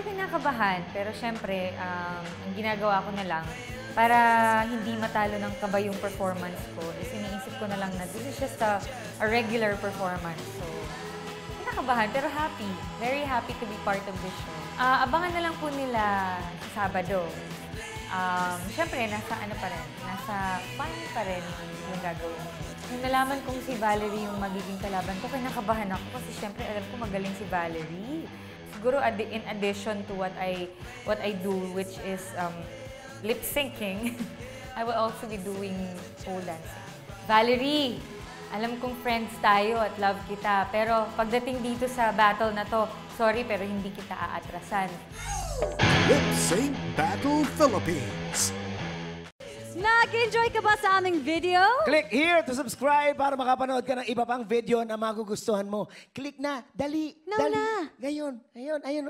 medyo kinakabahan, pero syempre, ang ginagawa ko na lang, para hindi matalo ng kaba yung performance ko, is iniisip ko na lang na this is just a regular performance. So, kinakabahan, pero happy. Very happy to be part of this show. Abangan na lang po nila sa Sabado. Syempre, nasa ano pa rin, nasa fun pa rin yung gagawin. Nung nalaman kong si Valerie yung magiging kalaban ko, kinakabahan ako kasi syempre alam ko magaling si Valerie. Siguro in addition to what I do, which is lip syncing, I will also be doing pole dancing. Valerie, alam kong friends tayo at love kita, pero pagdating dito sa battle na to, sorry pero hindi kita aatrasan. Lip Sync Battle Philippines. Nag-enjoy ka ba sa aming video? Click here to subscribe para makapanood ka ng iba pang video na magugustuhan mo. Click na, dali, Now dali. na. Ngayon, ayun.